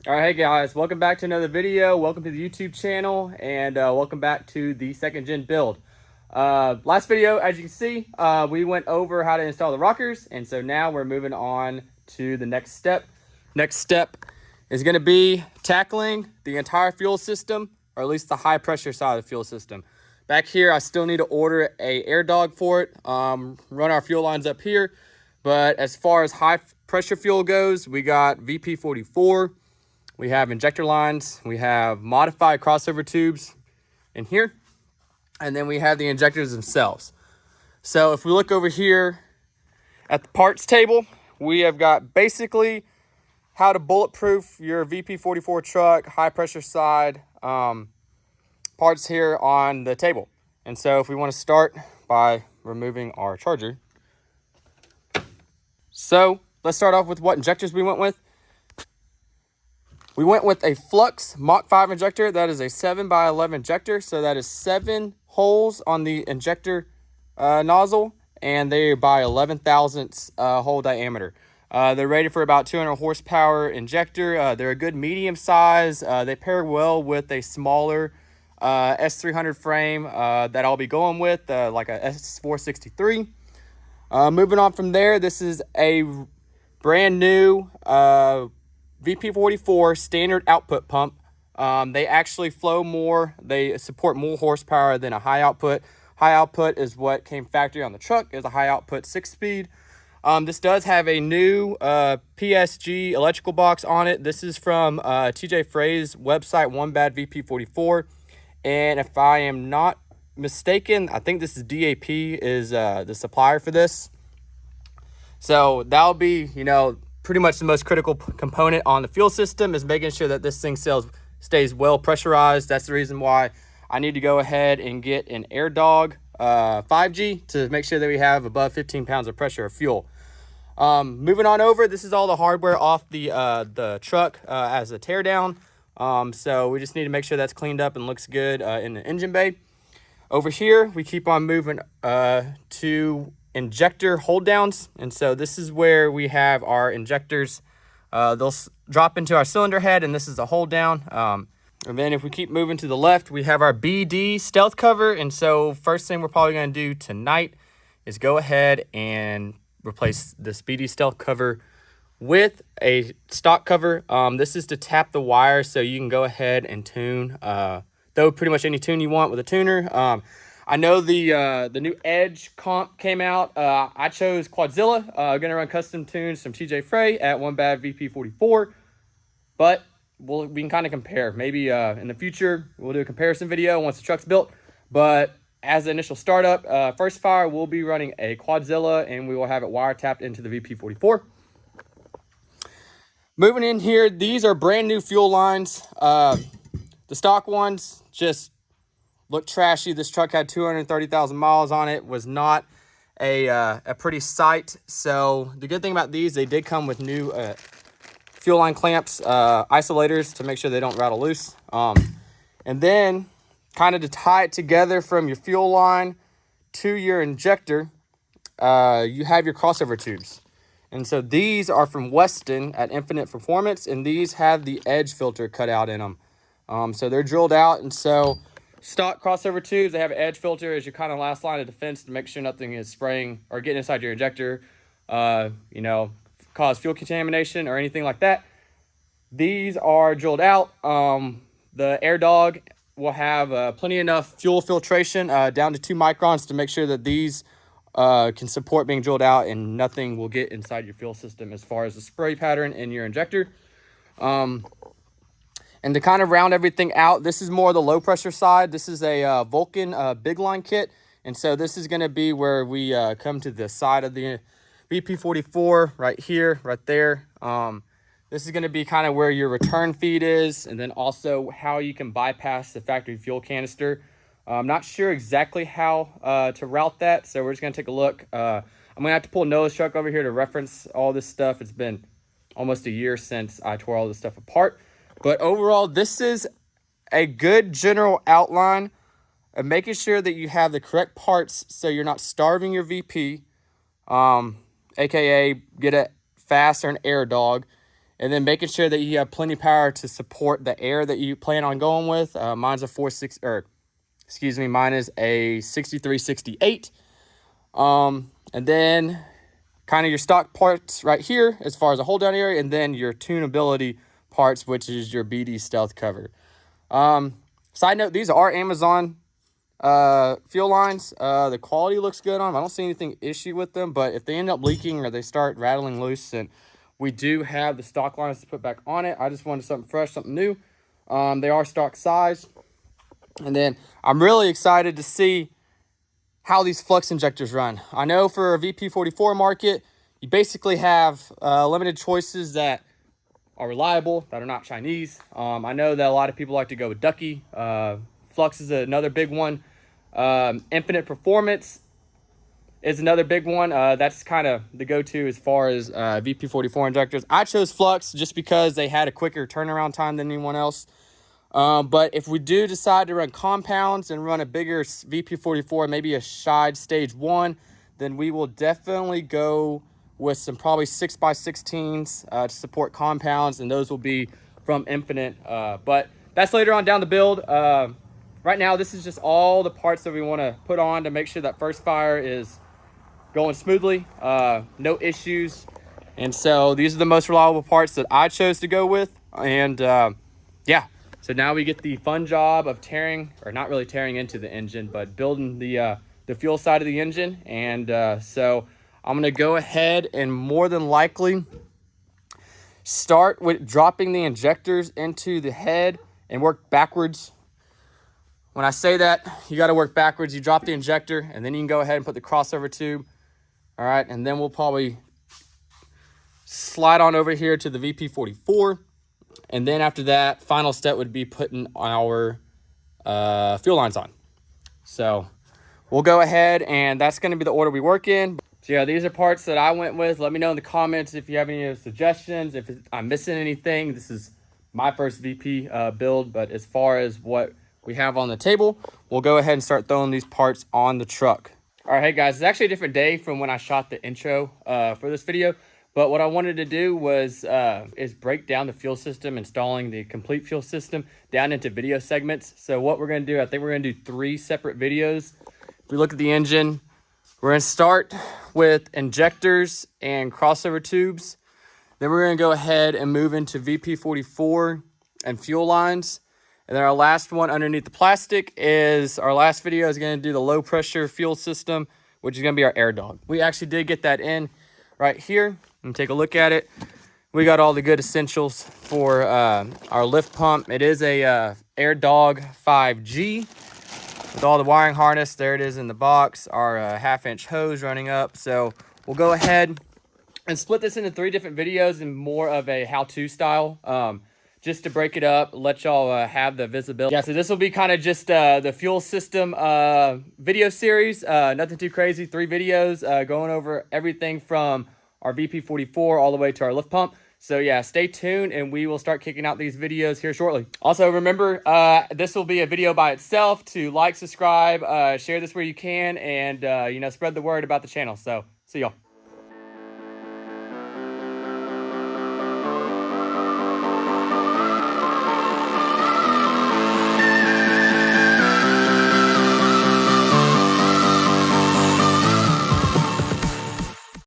All right, hey guys, welcome back to another video. Welcome to the YouTube channel, and welcome back to the second gen build. Last video, as you can see, we went over how to install the rockers, and so now we're moving on to the next step. Next step is going to be tackling the entire fuel system, or at least the high pressure side of the fuel system. Back here, I still need to order a air dog for it, run our fuel lines up here. But as far as high pressure fuel goes, we got VP44. We have injector lines, we have modified crossover tubes in here, and then we have the injectors themselves. So if we look over here at the parts table, we have got basically how to bulletproof your VP44 truck, high pressure side parts here on the table. And so if we want to start by removing our charger. So let's start off with what injectors we went with. We went with a Flux Mach 5 injector. That is a 7x11 injector. So that is 7 holes on the injector nozzle, and they are by 11 thousandths hole diameter. They're rated for about 200 horsepower injector. They're a good medium size. They pair well with a smaller S300 frame that I'll be going with, like a S463. Moving on from there, this is a brand new VP44 standard output pump. They actually flow more. They support more horsepower than a high output. High output is what came factory on the truck. Is a high output 6-speed. This does have a new PSG electrical box on it. This is from TJ Frey's website, One Bad VP44. And if I am not mistaken, I think this is DAP is the supplier for this. So that'll be, pretty much the most critical component on the fuel system is making sure that this thing stays well pressurized. That's the reason why I need to go ahead and get an Air Dog 5G to make sure that we have above 15 pounds of pressure of fuel. Moving on over, this is all the hardware off the truck as a teardown. So we just need to make sure that's cleaned up and looks good in the engine bay. Over here, we keep on moving to injector hold downs, and so this is where we have our injectors. They'll drop into our cylinder head, and this is the hold down. And then if we keep moving to the left, we have our BD stealth cover. And so first thing we're probably going to do tonight is go ahead and replace this BD stealth cover with a stock cover. This is to tap the wire, so you can go ahead and tune throw pretty much any tune you want with a tuner. I know the new Edge comp came out. I chose Quadzilla. Gonna run custom tunes from TJ Frey at One Bad VP44, but we can kind of compare. Maybe in the future we'll do a comparison video once the truck's built. But as the initial startup, first fire we'll be running a Quadzilla, and we will have it wiretapped into the VP44. Moving in here, these are brand new fuel lines. The stock ones just look trashy. This truck had 230,000 miles on it. Was not a pretty sight. So the good thing about these, they did come with new fuel line clamps, isolators to make sure they don't rattle loose. And then kind of to tie it together from your fuel line to your injector, you have your crossover tubes. And so these are from Weston at Infinite Performance, and these have the edge filter cut out in them. So they're drilled out, and so stock crossover tubes, they have an edge filter as your kind of last line of defense to make sure nothing is spraying or getting inside your injector, cause fuel contamination or anything like that. These are drilled out. The Air Dog will have plenty enough fuel filtration down to 2 microns to make sure that these can support being drilled out and nothing will get inside your fuel system as far as the spray pattern in your injector. And to kind of round everything out, this is more the low pressure side. This is a Vulcan big line kit. And so this is going to be where we come to the side of the VP44 right here, right there. This is going to be kind of where your return feed is, and then also how you can bypass the factory fuel canister. I'm not sure exactly how to route that, so we're just going to take a look. I'm going to have to pull Noah's truck over here to reference all this stuff. It's been almost a year since I tore all this stuff apart. But overall, this is a good general outline of making sure that you have the correct parts so you're not starving your VP, aka get a fast or an Air Dog, and then making sure that you have plenty of power to support the air that you plan on going with. Mine's a 4.6, or excuse me, mine is a 6368. And then kind of your stock parts right here as far as the hold down area, and then your tunability parts, which is your BD stealth cover. Side note, these are Amazon fuel lines. The quality looks good on them. I don't see anything issue with them, but if they end up leaking or they start rattling loose, and we do have the stock lines to put back on it. I just wanted something fresh, something new. They are stock size. And then I'm really excited to see how these flux injectors run. I know for a VP44 market, you basically have limited choices that are reliable, that are not Chinese. I know that a lot of people like to go with Ducky. Flux is another big one. Infinite Performance is another big one. That's kind of the go-to as far as VP44 injectors. I chose Flux just because they had a quicker turnaround time than anyone else. But if we do decide to run compounds and run a bigger VP44, maybe a Scheid Stage 1, then we will definitely go with some probably 6x16s to support compounds, and those will be from Infinite. But that's later on down the build. Right now, this is just all the parts that we want to put on to make sure that first fire is going smoothly, no issues. And so these are the most reliable parts that I chose to go with. And yeah, so now we get the fun job of tearing, or not really tearing into the engine, but building the fuel side of the engine. And so I'm going to go ahead and more than likely start with dropping the injectors into the head and work backwards. When I say that, you got to work backwards. You drop the injector, and then you can go ahead and put the crossover tube. All right, and then we'll probably slide on over here to the VP44. And then after that, final step would be putting our fuel lines on. So we'll go ahead, and that's going to be the order we work in. So yeah, these are parts that I went with. Let me know in the comments if you have any suggestions, if I'm missing anything. This is my first VP build, but as far as what we have on the table, we'll go ahead and start throwing these parts on the truck. All right, hey guys, it's actually a different day from when I shot the intro for this video. But what I wanted to do was is break down the fuel system, installing the complete fuel system down into video segments. So what we're going to do, I think we're going to do 3 separate videos. If we look at the engine, we're going to start with injectors and crossover tubes. Then we're going to go ahead and move into VP44 and fuel lines. And then our last one underneath the plastic is, our last video is going to do the low pressure fuel system, which is going to be our air dog. We actually did get that in right here. And take a look at it. We got all the good essentials for our lift pump. It is a Air Dog 5G with all the wiring harness. There it is in the box. Our 1/2-inch hose running up. So we'll go ahead and split this into 3 different videos in more of a how-to style, just to break it up, let y'all have the visibility. Yeah, so this will be kind of just the fuel system video series. Nothing too crazy. 3 videos going over everything from our VP44 all the way to our lift pump. So yeah, stay tuned, and we will start kicking out these videos here shortly. Also, remember, this will be a video by itself. To like, subscribe, share this where you can, and you know, spread the word about the channel. So see y'all.